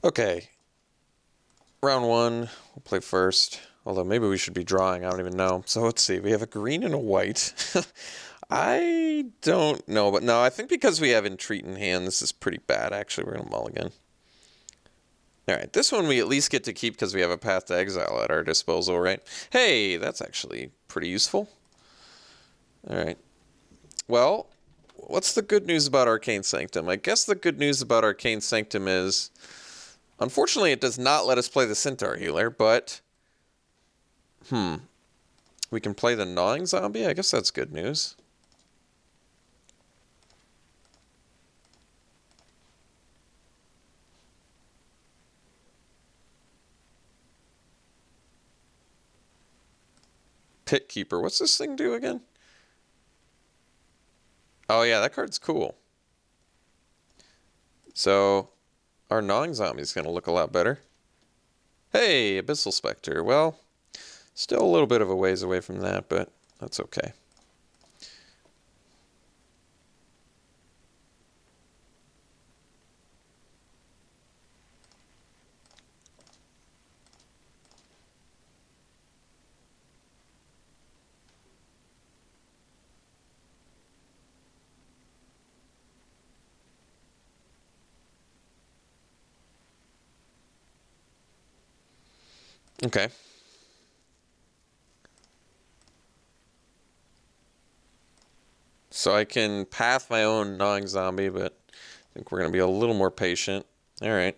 Okay, round one, we'll play first. Although maybe we should be drawing, I don't even know. So let's see, we have a green and a white. I don't know, but no, I think because we have Entreat in hand, this is pretty bad, actually. We're going to mulligan. Alright, this one we at least get to keep because we have a Path to Exile at our disposal, right? Hey, that's actually pretty useful. Alright. Well, what's the good news about Arcane Sanctum? I guess the good news about Arcane Sanctum is, unfortunately, it does not let us play the Centaur Healer, but... we can play the Gnawing Zombie? I guess that's good news. Pit Keeper. What's this thing do again? Oh yeah, that card's cool. So, our Gnawing Zombie is going to look a lot better. Hey, Abyssal Spectre. Well, still a little bit of a ways away from that, but that's okay. Okay. So I can path my own Gnawing Zombie, but I think we're going to be a little more patient. Alright.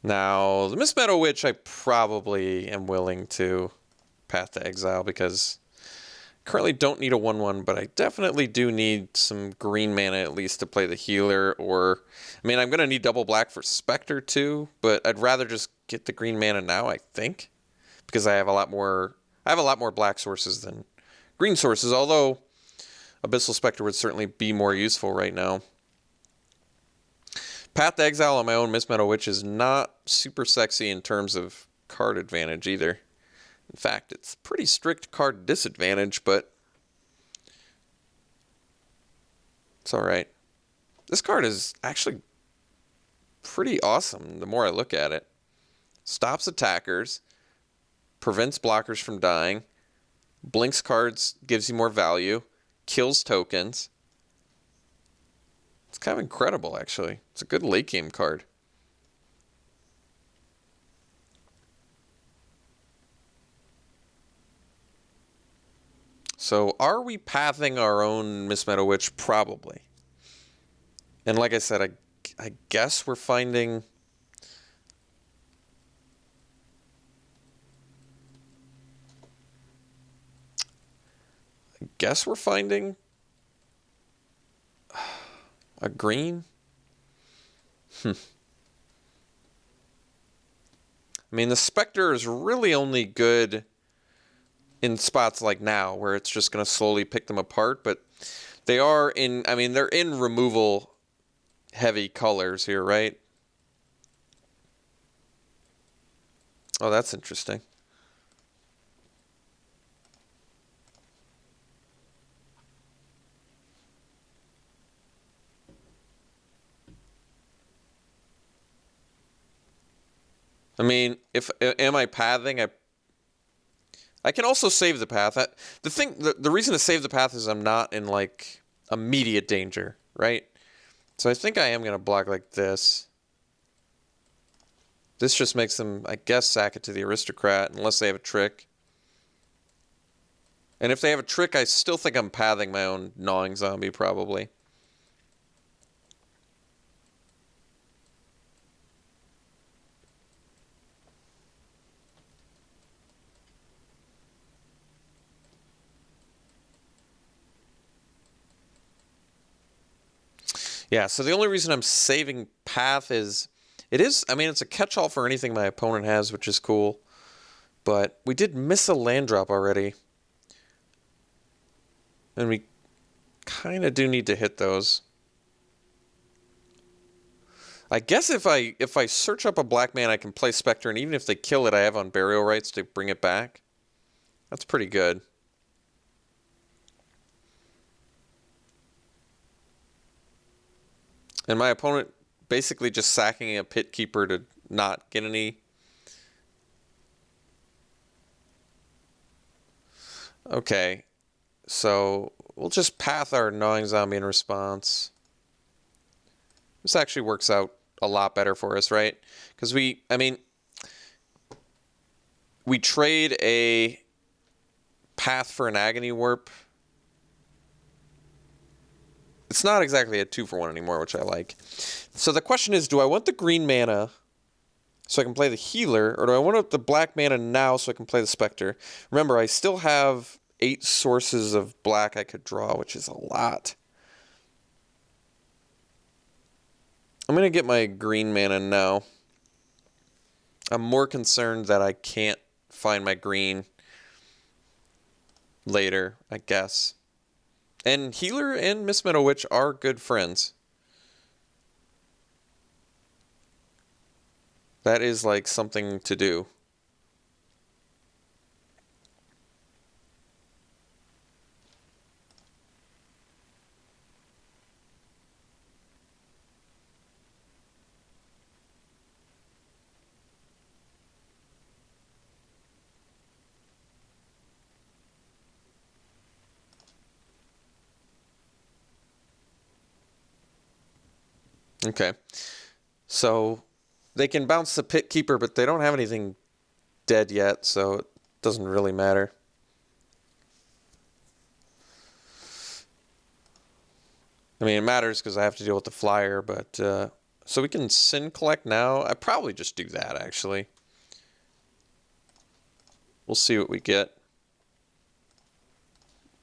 Now, the Mist Meadow Witch I probably am willing to Path to Exile because I currently don't need a 1/1, but I definitely do need some green mana at least to play the healer, or... I mean, I'm going to need double black for Spectre too, but I'd rather just get the green mana now, I think. Because I have a lot more black sources than green sources, although Abyssal Spectre would certainly be more useful right now. Path to Exile on my own Mist Meadow Witch is not super sexy in terms of card advantage either. In fact, it's pretty strict card disadvantage, but it's alright. This card is actually pretty awesome the more I look at it. Stops attackers, prevents blockers from dying, blinks cards, gives you more value, kills tokens. It's kind of incredible, actually. It's a good late game card. So, are we pathing our own Mist Meadow Witch? Probably. And like I said, I guess we're finding... a green? I mean, the Spectre is really only good in spots like now, where it's just going to slowly pick them apart, but they are in, I mean, they're in removal heavy colors here, right? Oh, that's interesting. I mean, am I pathing? I can also save the path. The reason to save the path is I'm not in like immediate danger, right? So I think I am gonna block like this. This just makes them, I guess, sack it to the Aristocrat unless they have a trick. And if they have a trick, I still think I'm pathing my own Gnawing Zombie probably. Yeah, so the only reason I'm saving path is... I mean, it's a catch-all for anything my opponent has, which is cool. But we did miss a land drop already. And we kind of do need to hit those. I guess if I search up a black man, I can play Spectre, and even if they kill it, I have on burial rights to bring it back. That's pretty good. And my opponent basically just sacking a Pit Keeper to not get any. Okay, so we'll just path our Gnawing Zombie in response. This actually works out a lot better for us, right? Because we trade a path for an Agony Warp. It's not exactly a 2-for-1 anymore, which I like. So the question is, do I want the green mana so I can play the healer, or do I want the black mana now so I can play the Spectre? Remember, I still have 8 sources of black I could draw, which is a lot. I'm going to get my green mana now. I'm more concerned that I can't find my green later, I guess. And Healer and Miss Meadow Witch are good friends. That is like something to do. Okay. So they can bounce the Pit Keeper, but they don't have anything dead yet, so it doesn't really matter. I mean, it matters because I have to deal with the flyer, but so we can Sin Collect now. I probably just do that, actually. We'll see what we get.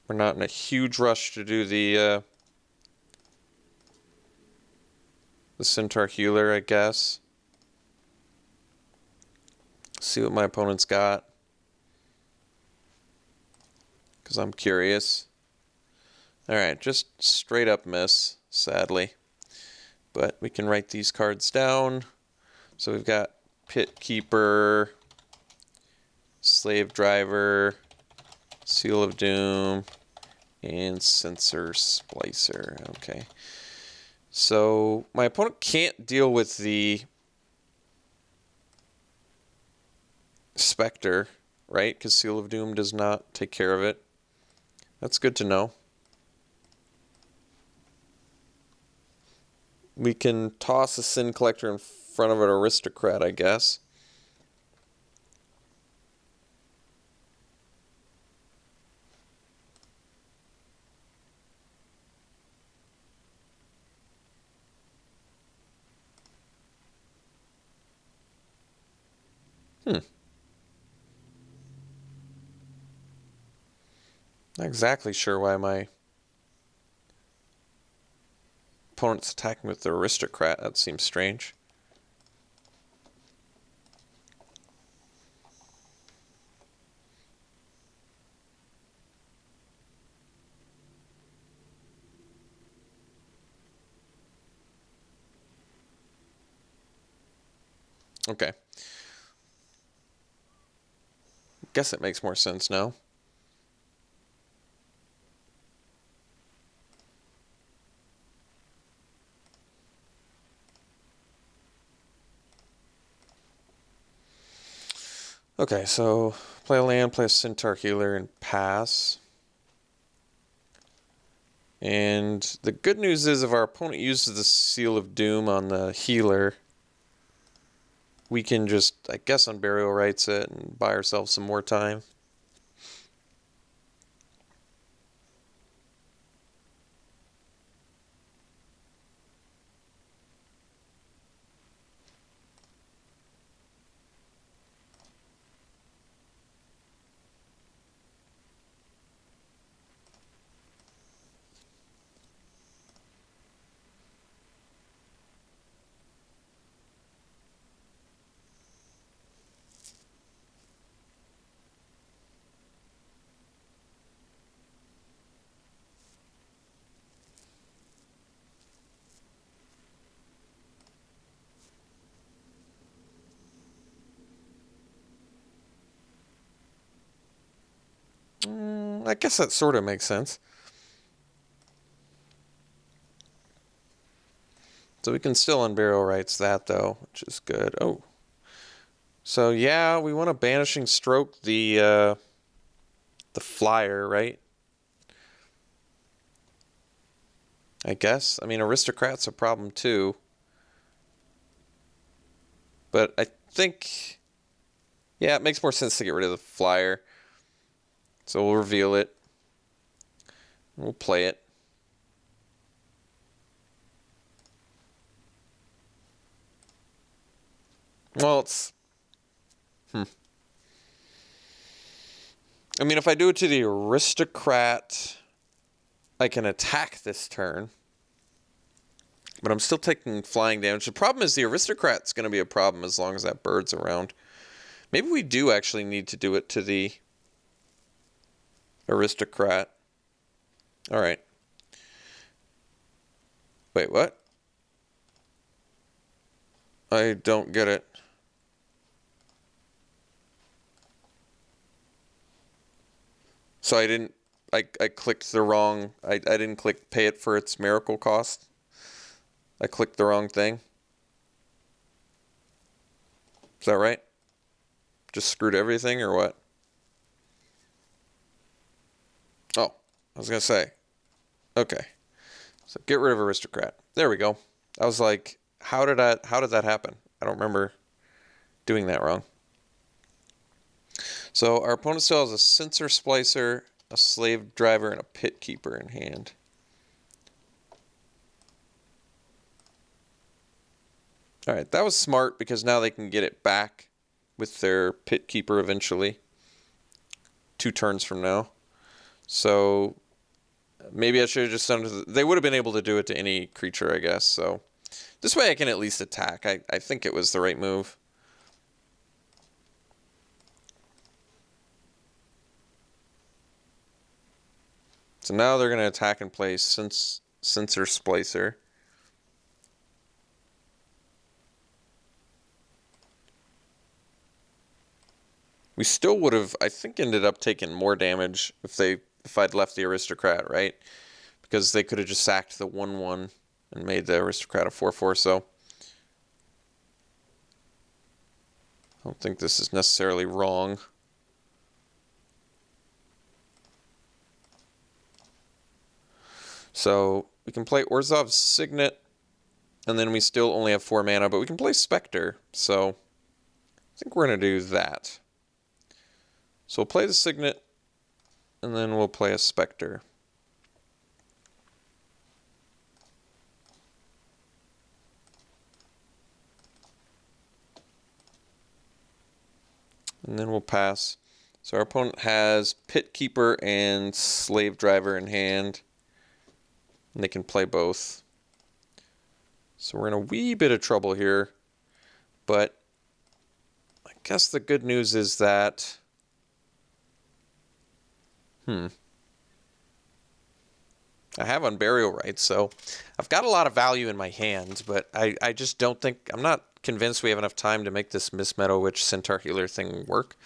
We're not in a huge rush to do the Centaur Healer, I guess. See what my opponent's got, because I'm curious. Alright, just straight up miss, sadly. But we can write these cards down. So we've got Pit Keeper, Slave Driver, Seal of Doom, and Sensor Splicer. Okay. So my opponent can't deal with the Spectre, right? Because Seal of Doom does not take care of it. That's good to know. We can toss a Sin Collector in front of an Aristocrat, I guess. Not exactly sure why my opponent's attacking with the Aristocrat. That seems strange. Okay. Guess it makes more sense now. Okay, so play a land, play a Centaur Healer, and pass. And the good news is if our opponent uses the Seal of Doom on the healer, we can just, I guess, Unburial Rights it and buy ourselves some more time. I guess that sort of makes sense. So we can still unburial rights that though, which is good. Oh. So yeah, we want to Banishing Stroke the flyer, right? I guess. I mean, Aristocrat's a problem too. But I think, yeah, it makes more sense to get rid of the flyer. So we'll reveal it. We'll play it. Well, it's... I mean, if I do it to the Aristocrat, I can attack this turn. But I'm still taking flying damage. The problem is the Aristocrat's going to be a problem as long as that bird's around. Maybe we do actually need to do it to the Aristocrat. Alright. Wait, what? I don't get it. So I clicked the wrong, I didn't click pay it for its miracle cost. I clicked the wrong thing. Is that right? Just screwed everything or what? Oh, I was gonna say. Okay. So get rid of Aristocrat. There we go. I was like, how did that happen? I don't remember doing that wrong. So our opponent still has a Sensor Splicer, a Slave Driver, and a Pit Keeper in hand. Alright, that was smart because now they can get it back with their Pit Keeper eventually. 2 turns from now. So maybe I should have just done it. They would have been able to do it to any creature, I guess. So this way I can at least attack. I think it was the right move. So now they're going to attack and play Sensor Splicer. We still would have, I think, ended up taking more damage if I'd left the Aristocrat, right? Because they could have just sacked the 1/1 and made the Aristocrat a 4/4, so I don't think this is necessarily wrong. So we can play Orzhov's Signet, and then we still only have 4 mana, but we can play Spectre, so I think we're going to do that. So we'll play the Signet, and then we'll play a Spectre. And then we'll pass. So our opponent has Pit Keeper and Slave Driver in hand. And they can play both. So we're in a wee bit of trouble here. But I guess the good news is that... I have Unburial Rights, so I've got a lot of value in my hands, but I just don't think... I'm not convinced we have enough time to make this Miss Meadow Witch Centaur Healer thing work.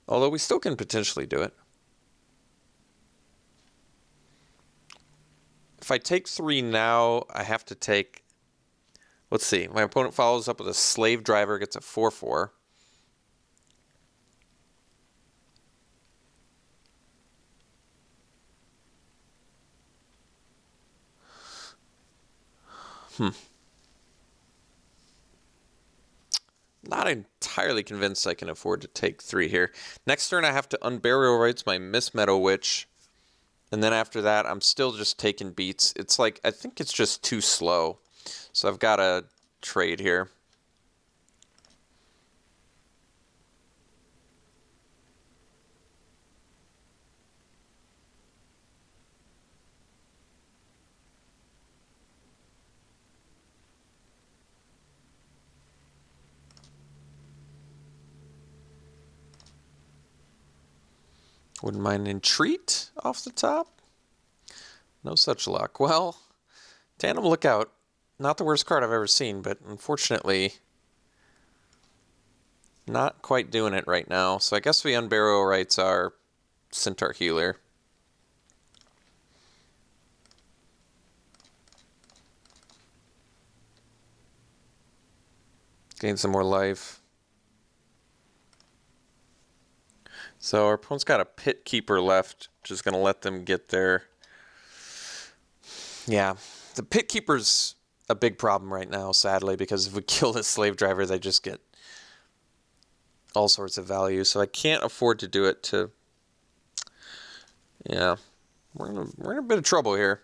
Although we still can potentially do it. If I take 3 now, I have to take... Let's see. My opponent follows up with a Slave Driver, gets a 4/4. Not entirely convinced I can afford to take 3 here. Next turn I have to Unburial Rights my Miss Meadow Witch. And then after that, I'm still just taking beats. It's like, I think it's just too slow. So I've got to trade here. Wouldn't mind Entreat off the top. No such luck. Well, Tandem Lookout, not the worst card I've ever seen, but unfortunately not quite doing it right now. So I guess we Unburial Rights our Centaur Healer. Gain some more life. So our opponent's got a Pit Keeper left, which is going to let them get there. Yeah, the Pit Keeper's a big problem right now, sadly, because if we kill this Slave Driver, they just get all sorts of value. So I can't afford to do it to... Yeah, we're in a bit of trouble here.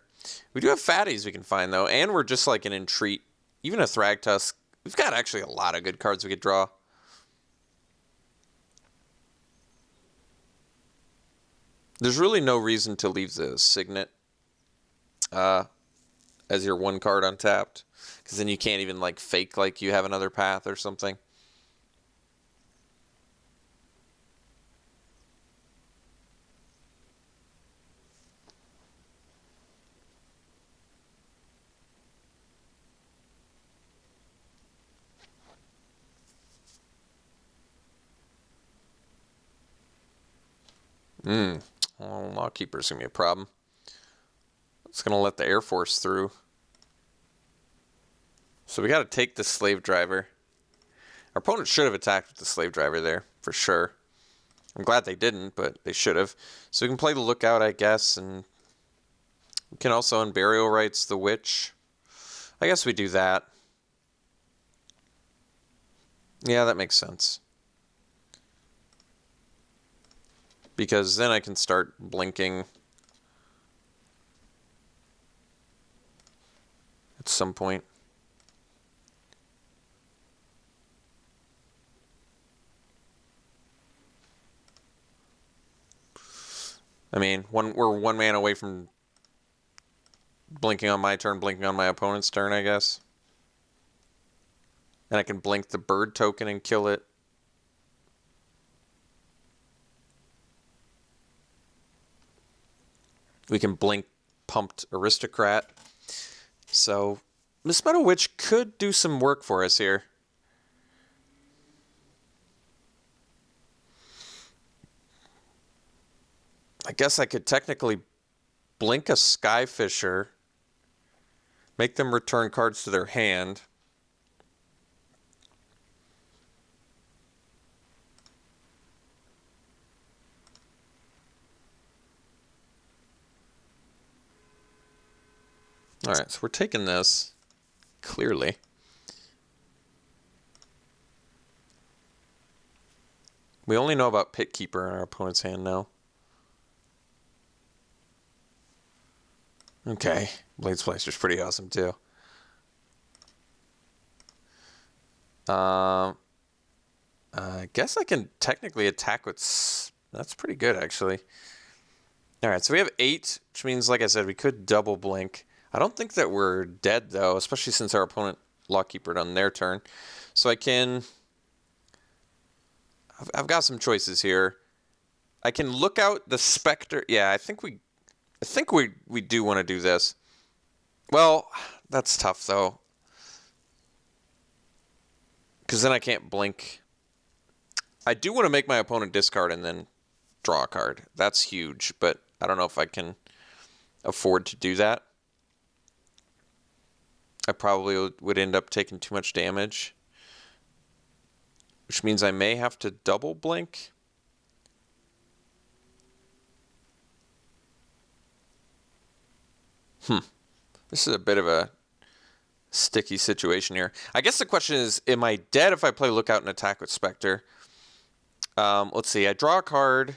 We do have fatties we can find, though, and we're just like an Entreat. Even a Thragtusk. We've got actually a lot of good cards we could draw. There's really no reason to leave the Signet as your one card untapped, because then you can't even like fake like you have another path or something. Well, Lawkeeper's gonna be a problem. It's gonna let the Air Force through. So we gotta take the Slave Driver. Our opponent should have attacked with the Slave Driver there, for sure. I'm glad they didn't, but they should have. So we can play the Lookout, I guess, and we can also Unburial Rights the Witch. I guess we do that. Yeah, that makes sense. Because then I can start blinking at some point. I mean, we're one man away from blinking on my turn, blinking on my opponent's turn, I guess. And I can blink the bird token and kill it. We can blink Pumped Aristocrat. So Miss Meadow Witch could do some work for us here. I guess I could technically blink a Skyfisher, make them return cards to their hand. All right, so we're taking this, clearly. We only know about Pit Keeper in our opponent's hand now. Okay, Blade Splicer's pretty awesome too. I guess I can technically attack with... That's pretty good, actually. All right, so we have 8, which means, like I said, we could double blink. I don't think that we're dead, though, especially since our opponent Lawkeepered on their turn. So I can... I've got some choices here. I can look out the Spectre. Yeah, I think we do want to do this. Well, that's tough, though. Because then I can't blink. I do want to make my opponent discard and then draw a card. That's huge, but I don't know if I can afford to do that. I probably would end up taking too much damage, which means I may have to double blink. This is a bit of a sticky situation here. I guess the question is, am I dead if I play Lookout and attack with Spectre? Let's see. I draw a card.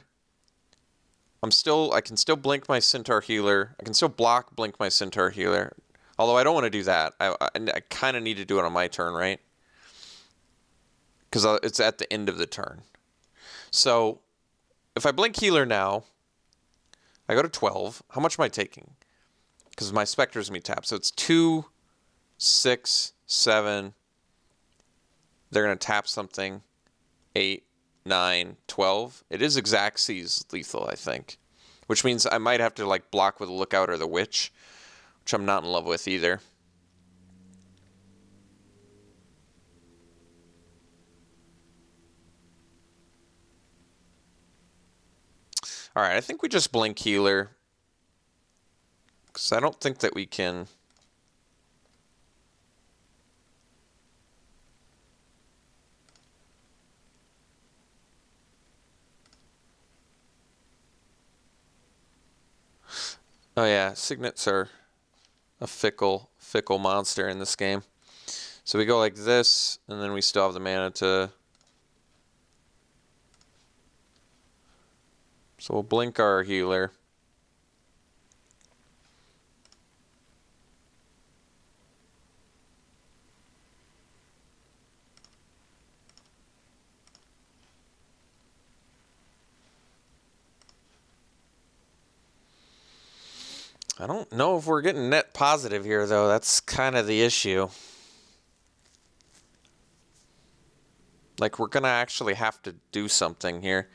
I can still blink my Centaur Healer. I can still blink my Centaur Healer. Although I don't want to do that. I kind of need to do it on my turn, right? Because it's at the end of the turn. So if I blink Healer now, I go to 12. How much am I taking? Because my Spectre's going to be tapped. So it's 2, 6, 7. They're going to tap something. 8, 9, 12. It is Exact Seize lethal, I think. Which means I might have to like block with a Lookout or the Witch, which I'm not in love with either. All right, I think we just blink Healer. Because I don't think that we can... Oh yeah, signets are a fickle monster in this game. So we go like this, and then we still have the mana to... So we'll blink our healer. I don't know if we're getting net positive here, though. That's kind of the issue. Like, we're going to actually have to do something here.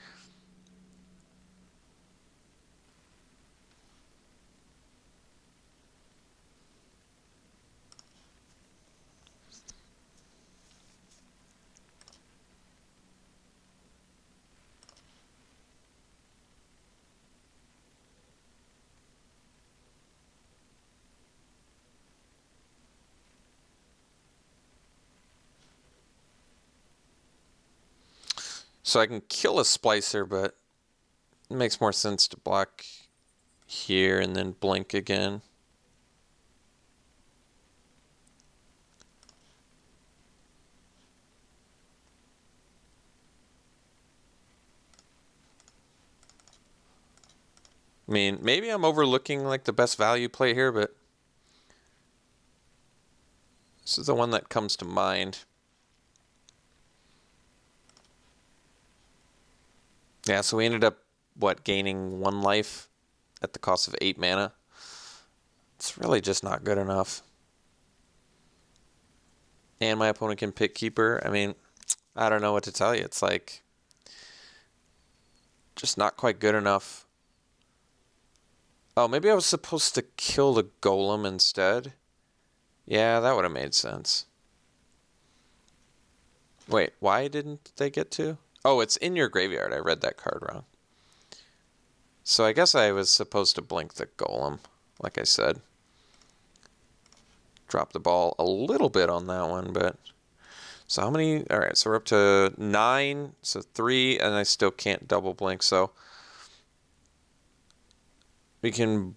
So I can kill a splicer, but it makes more sense to block here and then blink again. I mean, maybe I'm overlooking like the best value play here, but this is the one that comes to mind. Yeah, so we ended up, what, gaining 1 life at the cost of 8 mana. It's really just not good enough. And my opponent can pick Keeper. I mean, I don't know what to tell you. It's like just not quite good enough. Oh, maybe I was supposed to kill the Golem instead. Yeah, that would have made sense. Wait, why didn't they get to? Oh, it's in your graveyard. I read that card wrong. So I guess I was supposed to blink the Golem, like I said. Drop the ball a little bit on that one, but... So how many? All right, so we're up to 9, so 3, and I still can't double blink, so we can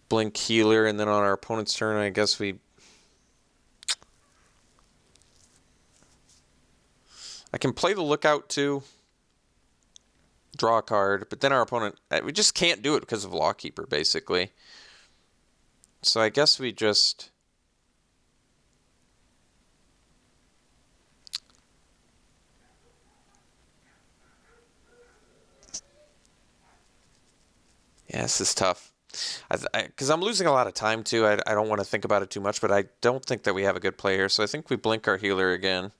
blink healer, and then on our opponent's turn, I guess I can play the lookout too, draw a card, but then our opponent, we just can't do it because of Lawkeeper, basically. So I guess we just... Yeah, this is tough. Because I'm losing a lot of time, too. I don't want to think about it too much, but I don't think that we have a good player. So I think we blink our healer again.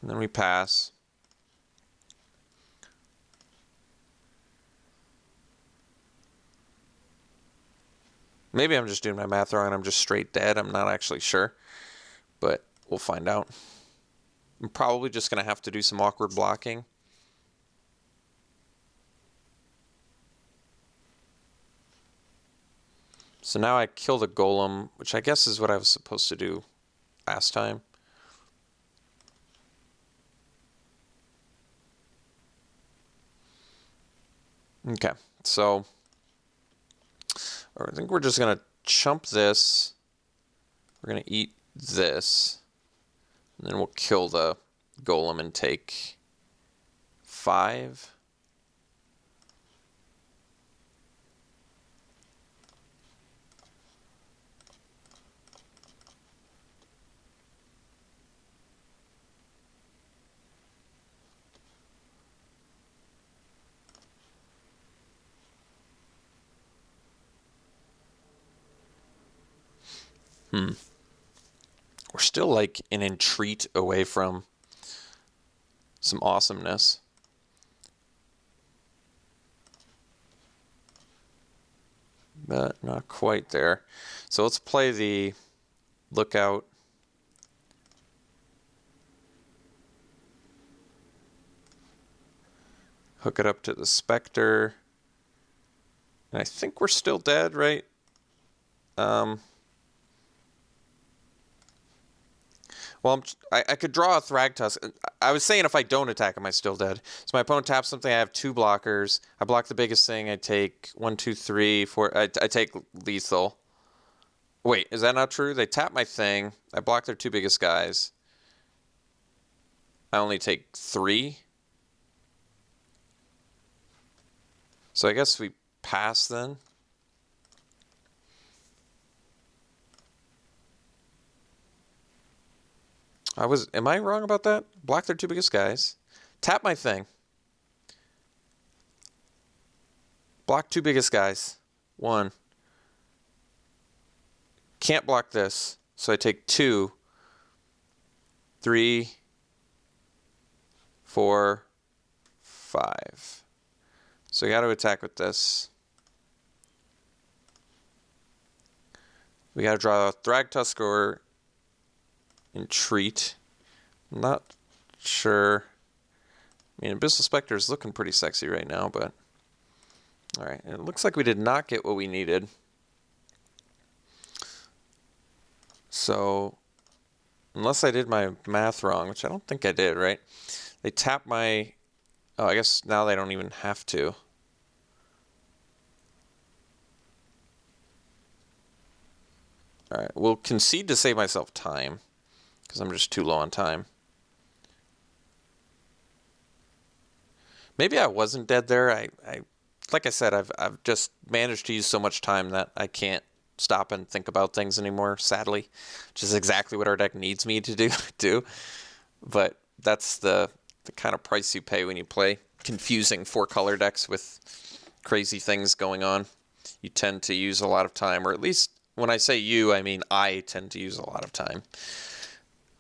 And then we pass. Maybe I'm just doing my math wrong and I'm just straight dead. I'm not actually sure. But we'll find out. I'm probably just going to have to do some awkward blocking. So now I kill the Golem, which I guess is what I was supposed to do last time. Okay, so I think we're just going to chump this. We're going to eat this. And then we'll kill the Golem and take 5. We're still like an entreat away from some awesomeness. But not quite there. So let's play the lookout. Hook it up to the Spectre. And I think we're still dead, right? Well, I could draw a Thragtusk. I was saying if I don't attack, am I still dead? So my opponent taps something. I have 2 blockers. I block the biggest thing. I take 1, 2, 3, 4. I take lethal. Wait, is that not true? They tap my thing. I block their 2 biggest guys. I only take 3. So I guess we pass then. Am I wrong about that? Block their 2 biggest guys. Tap my thing. Block 2 biggest guys. 1. Can't block this. So I take 2, 3, 4, 5. So I got to attack with this. We got to draw a Thragtusk or Entreat. I'm not sure. I mean, Abyssal Spectre is looking pretty sexy right now, but... Alright, it looks like we did not get what we needed. So, unless I did my math wrong, which I don't think I did, right? They tap my... Oh, I guess now they don't even have to. Alright, we'll concede to save myself time, because I'm just too low on time. Maybe I wasn't dead there. Like I said, I've just managed to use so much time that I can't stop and think about things anymore, sadly. Which is exactly what our deck needs me to do. But that's the kind of price you pay when you play confusing 4-color decks with crazy things going on. You tend to use a lot of time, or at least when I say you, I mean I tend to use a lot of time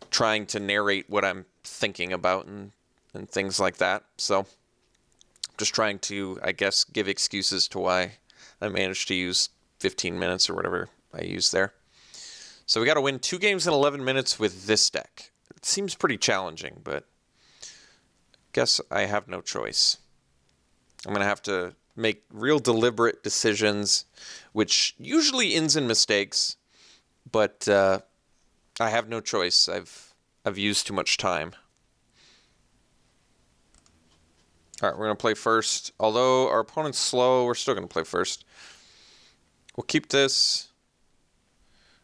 trying to narrate what I'm thinking about and things like that. So just trying to, I guess, give excuses to why I managed to use 15 minutes or whatever I used there. So we got to win 2 games in 11 minutes with this deck. It seems pretty challenging, but I guess I have no choice. I'm going to have to make real deliberate decisions, which usually ends in mistakes, but I have no choice. I've used too much time. All right, we're going to play first. Although our opponent's slow, we're still going to play first. We'll keep this.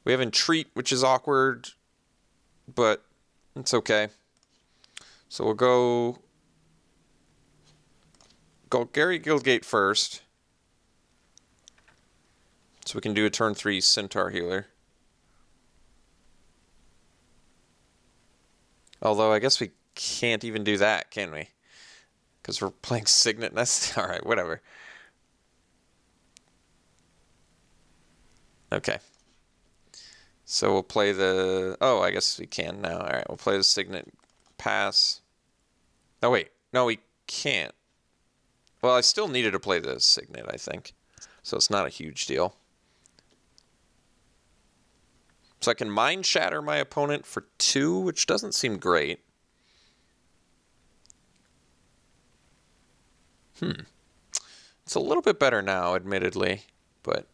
We have Entreat, which is awkward, but it's okay. So we'll go Gary Guildgate first. So we can do a turn 3 Centaur Healer. Although I guess we can't even do that, can we? Because we're playing Signet Nest. All right, whatever. Okay. So we'll play the... Oh, I guess we can now. All right, we'll play the Signet Pass. Oh, wait. No, we can't. Well, I still needed to play the Signet, I think. So it's not a huge deal. So I can Mind Shatter my opponent for 2, which doesn't seem great. It's a little bit better now, admittedly, but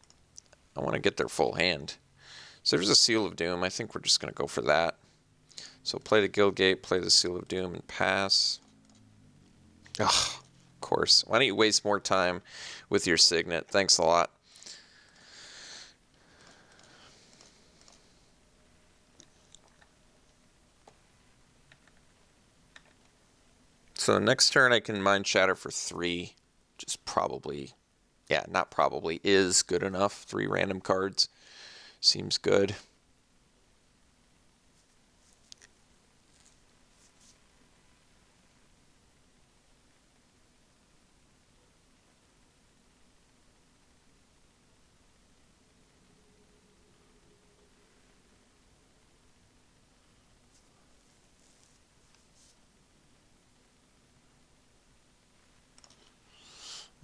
I want to get their full hand. So there's a Seal of Doom. I think we're just going to go for that. So play the Guildgate, play the Seal of Doom, and pass. Ugh, of course. Why don't you waste more time with your Signet? Thanks a lot. So next turn I can Mind Shatter for 3. Which is probably, yeah, not probably, is good enough. 3 random cards. Seems good.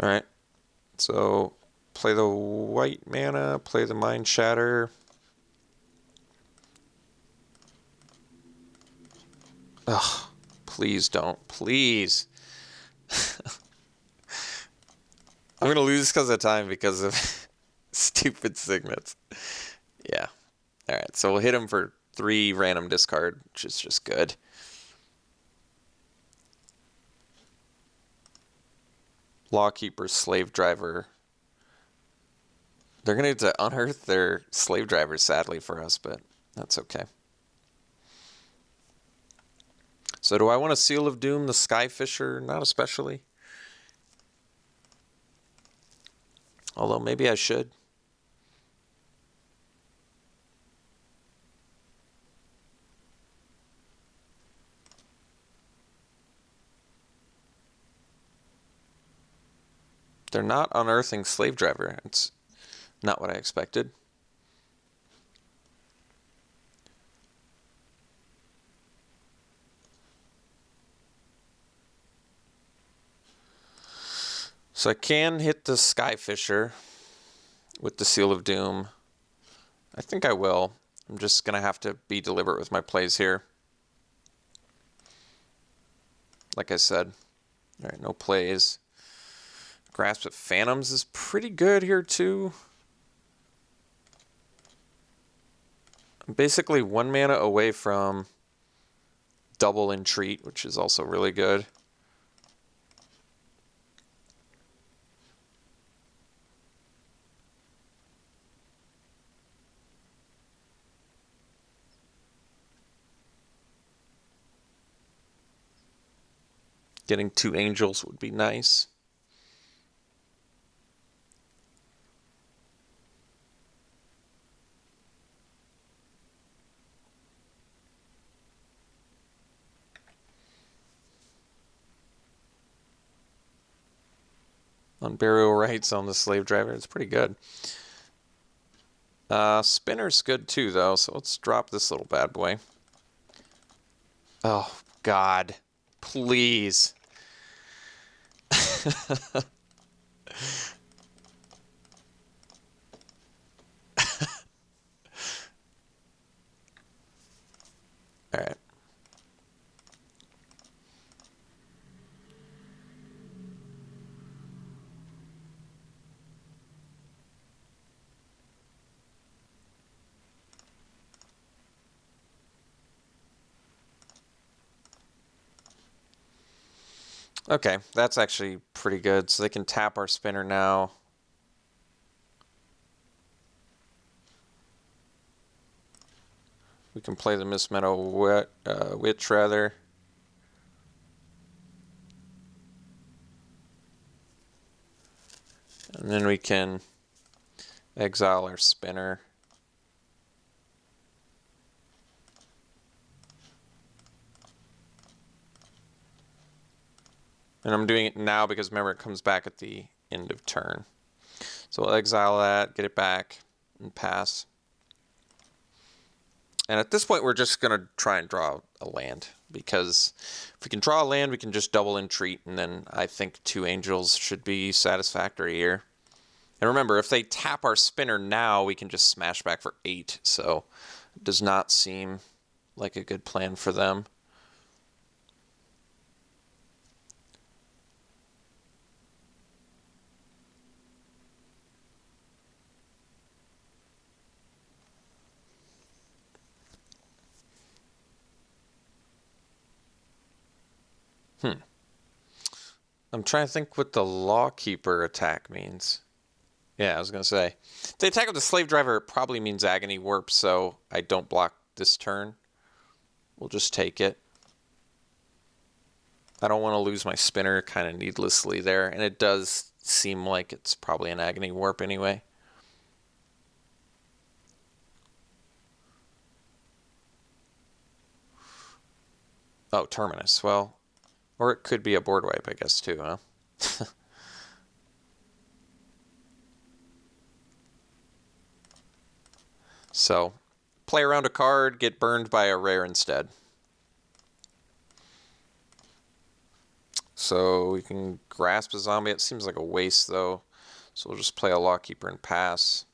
Alright, so play the white mana, play the Mind Shatter. Ugh, please don't, please. I'm going to lose because of time because of stupid signets. All right, so we'll hit him for 3 random discard, which is just good. Lawkeeper, Slave Driver. They're going to need to unearth their Slave Drivers, sadly, for us, but that's okay. So do I want a Seal of Doom, the Skyfisher? Not especially. Although maybe I should. They're not unearthing Slave Driver. It's not what I expected. So I can hit the Skyfisher with the Seal of Doom. I think I will. I'm just going to have to be deliberate with my plays here. Like I said. All right, no plays. Grasp at Phantoms is pretty good here too. I'm basically 1 mana away from double Entreat, which is also really good. Getting 2 Angels would be nice. On Burial Rites on the Slave Driver, it's pretty good. Spinner's good too, though, so let's drop this little bad boy. Oh, God. Please. All right. Okay, that's actually pretty good. So they can tap our spinner now. We can play the Miss Meadow Witch, rather. And then we can exile our spinner. And I'm doing it now because remember it comes back at the end of turn. So we'll exile that, get it back, and pass. And at this point we're just going to try and draw a land. Because if we can draw a land, we can just double Entreat, and then I think 2 Angels should be satisfactory here. And remember, if they tap our spinner now, we can just smash back for 8. So it does not seem like a good plan for them. I'm trying to think what the Lawkeeper attack means. Yeah, I was going to say. If they attack with the Slave Driver, it probably means Agony Warp, so I don't block this turn. We'll just take it. I don't want to lose my spinner kind of needlessly there, and it does seem like it's probably an Agony Warp anyway. Oh, Terminus. Well, or it could be a board wipe, I guess, too, huh? So, play around a card, get burned by a rare instead. So we can grasp a zombie. It seems like a waste, though. So we'll just play a Lawkeeper and pass.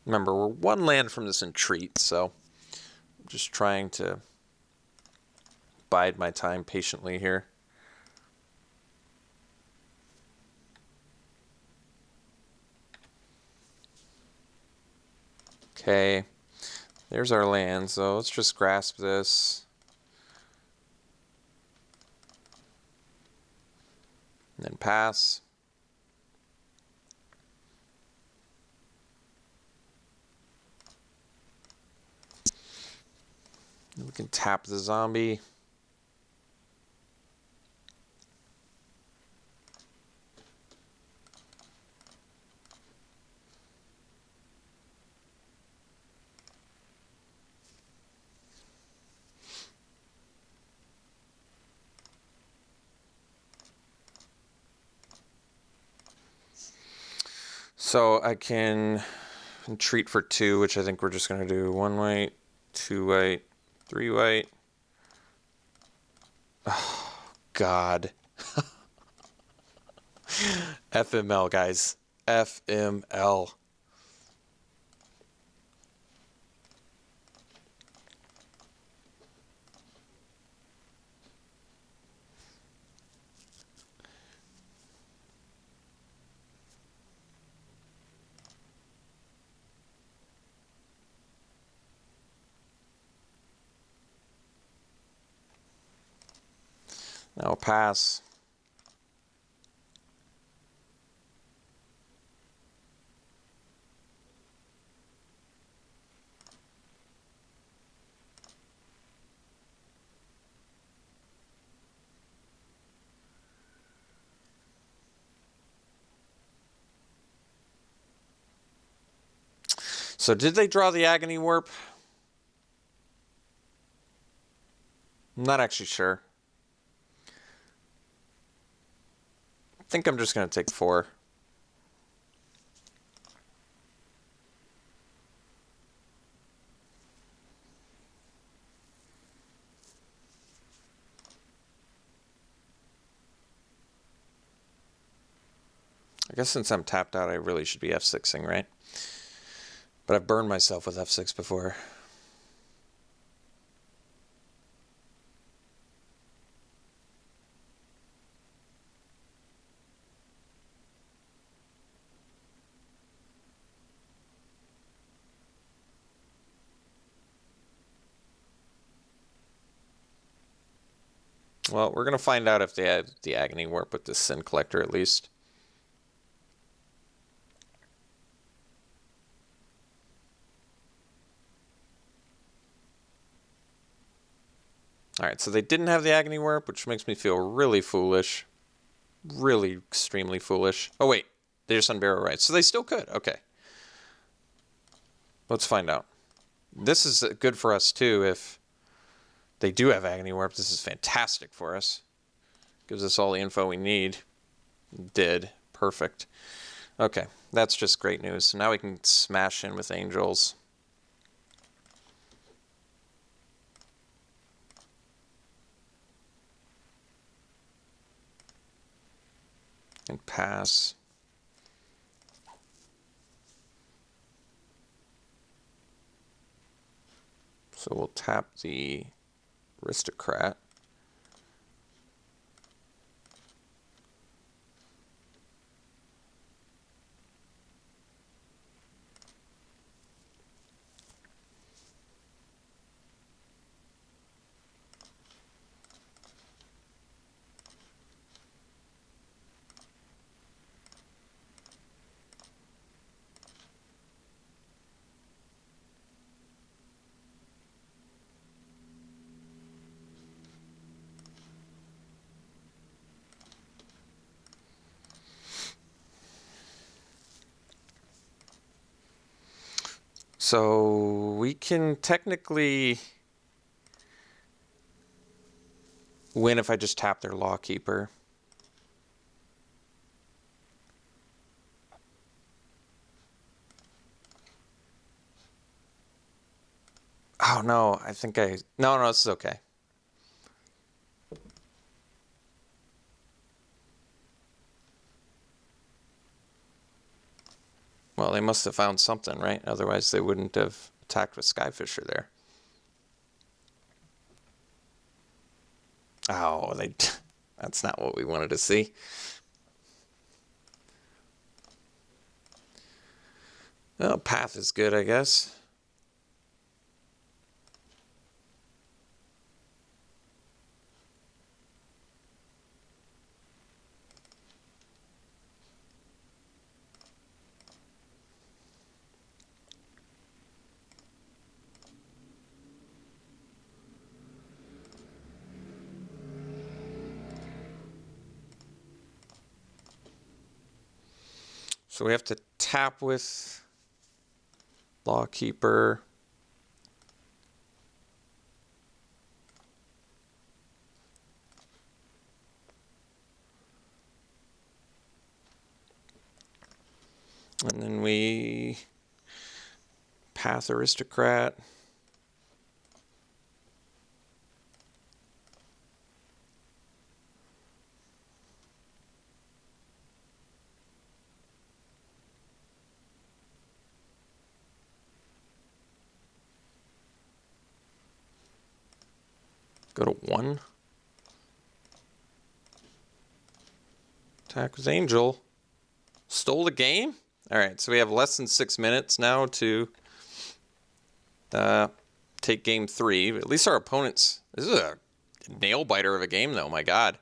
Remember, we're 1 land from this Entreat, so I'm just trying to bide my time patiently here. Okay, there's our land, so let's just grasp this. And then pass. We can tap the zombie. So I can treat for 2, which I think we're just going to do 1 white, 2 white, 3 white. Oh, God. FML, guys. FML. Now pass. So did they draw the Agony Warp? I'm not actually sure. I think I'm just going to take 4. I guess since I'm tapped out, I really should be F6ing, right? But I've burned myself with F6 before. Well, we're going to find out if they had the Agony Warp with this Sin Collector at least. Alright, so they didn't have the Agony Warp, which makes me feel really foolish. Really extremely foolish. Oh wait, they just unbarrel right. So they still could. Okay. Let's find out. This is good for us too if they do have Agony Warp. This is fantastic for us. Gives us all the info we need. Did. Perfect. Okay, that's just great news. So now we can smash in with Angels. And pass. So we'll tap the Aristocrat. So we can technically win if I just tap their Lawkeeper. Oh no, I think no, this is okay. Well, they must have found something, right? Otherwise they wouldn't have attacked with Skyfisher there. Oh, that's not what we wanted to see. Well, Path is good, I guess. So we have to tap with Lawkeeper. And then we Path Aristocrat. Go to 1. Attack with Angel. Stole the game? Alright, so we have less than 6 minutes now to take game 3. At least our opponents... This is a nail-biter of a game, though. My God.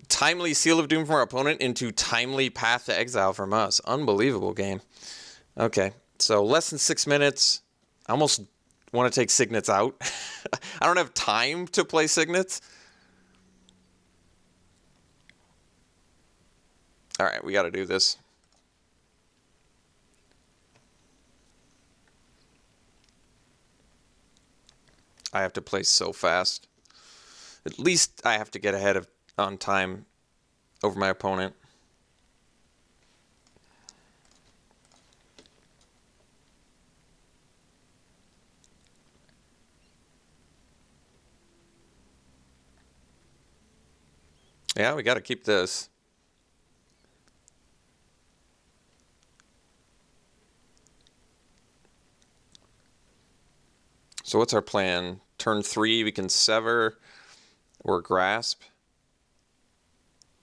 Timely Seal of Doom from our opponent into timely Path to Exile from us. Unbelievable game. Okay, so less than 6 minutes. I almost want to take Signets out. I don't have time to play Signets. Alright, we got to do this. I have to play so fast. At least I have to get ahead on time over my opponent. Yeah, we got to keep this. So what's our plan? Turn 3, we can Sever or Grasp.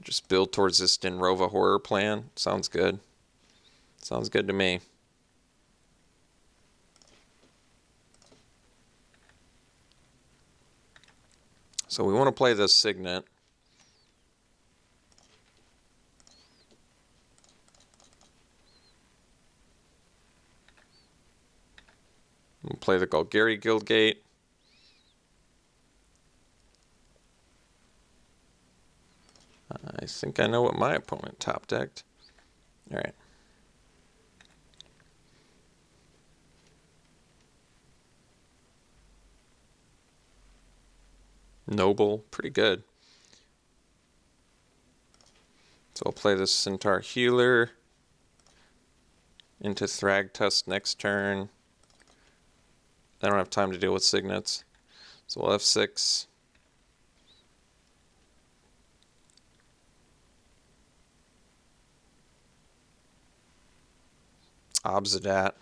Just build towards this Dinrova Horror plan. Sounds good. Sounds good to me. So we want to play this Signet. We'll play the Golgari Guildgate. I think I know what my opponent top decked. All right. Noble, pretty good. So I'll play this Centaur Healer into Thragtusk next turn. I don't have time to deal with Signets. So we'll F6. Obsidat.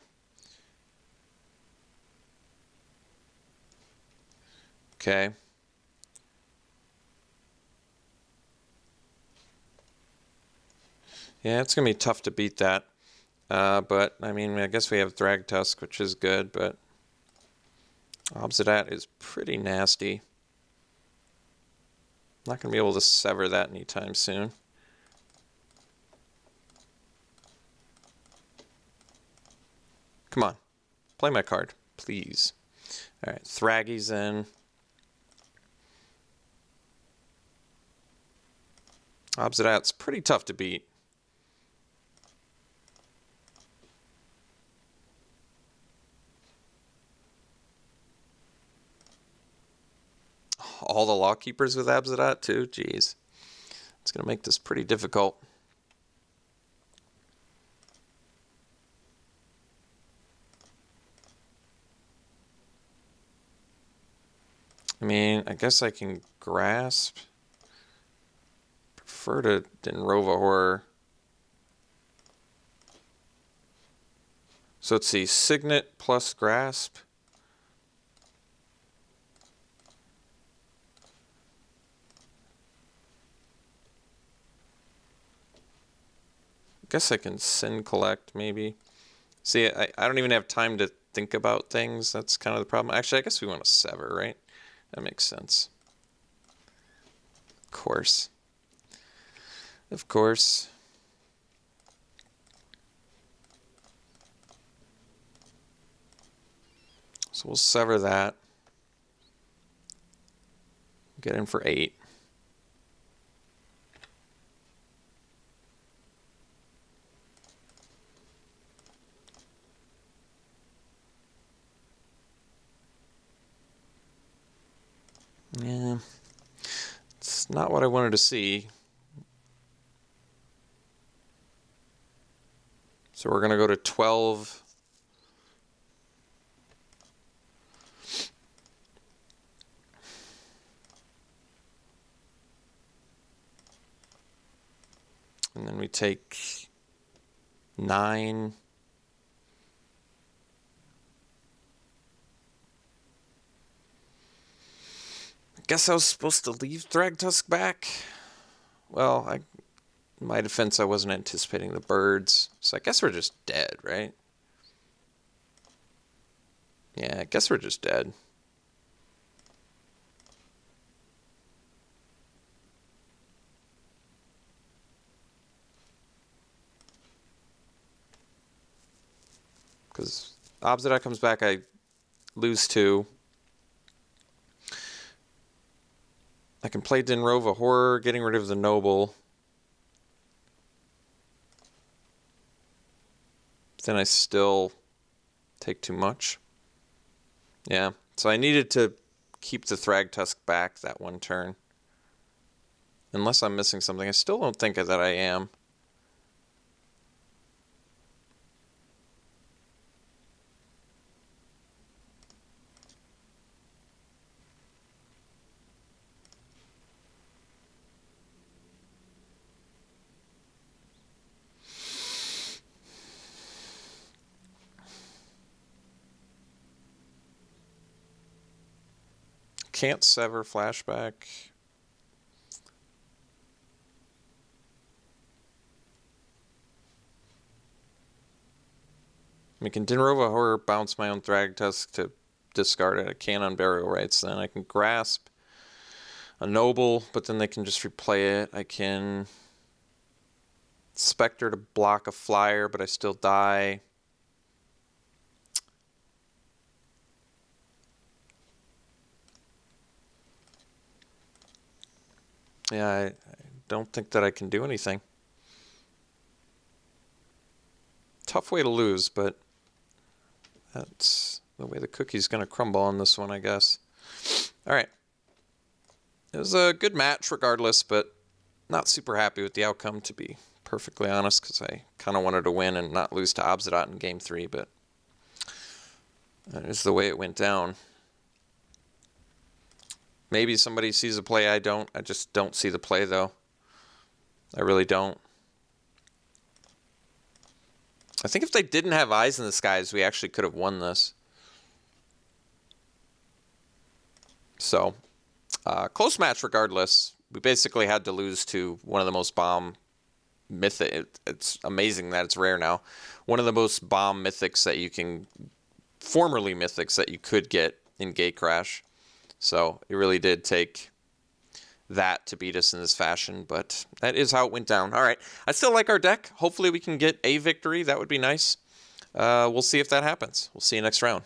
Okay. Yeah, it's going to be tough to beat that. But, I mean, I guess we have Thragtusk, which is good, but Obsidat is pretty nasty. Not going to be able to sever that anytime soon. Come on. Play my card, please. All right, Thraggy's in. Obsidat's pretty tough to beat. All the Lawkeepers with Obsidat too? Jeez. It's going to make this pretty difficult. I mean, I guess I can Grasp. Prefer to Dinrova Horror. So let's see, Signet plus Grasp. Guess I can Sin Collect maybe. See, I don't even have time to think about things. That's kind of the problem. Actually, I guess we want to Sever, right? That makes sense. Of course. Of course. So we'll sever that. Get in for 8. Yeah, it's not what I wanted to see. So we're going to go to 12. And then we take 9. I guess I was supposed to leave Thragtusk back. Well, in my defense, I wasn't anticipating the birds. So I guess we're just dead, right? Yeah, I guess we're just dead. Because Obsidian comes back, I lose 2. I can play Dinrova Horror, getting rid of the Noble. Then I still take too much. Yeah, so I needed to keep the Thragtusk back that one turn. Unless I'm missing something. I still don't think that I am. Can't sever flashback. I can Dinrova Horror, bounce my own Thragtusk to discard it. I can on Burial Rites. Then I can Grasp a Noble, but then they can just replay it. I can Spectre to block a Flyer, but I still die. Yeah, I don't think that I can do anything. Tough way to lose, but that's the way the cookie's going to crumble on this one, I guess. All right. It was a good match regardless, but not super happy with the outcome, to be perfectly honest, because I kind of wanted to win and not lose to Obsidian in Game 3, but that is the way it went down. Maybe somebody sees a play I don't. I just don't see the play, though. I really don't. I think if they didn't have Eyes in the Skies, we actually could have won this. So, close match regardless. We basically had to lose to one of the most bomb mythic. It's amazing that it's rare now. One of the most bomb mythics that you can, formerly mythics that you could get in Gatecrash. So it really did take that to beat us in this fashion, but that is how it went down. All right, I still like our deck. Hopefully we can get a victory. That would be nice. We'll see if that happens. We'll see you next round.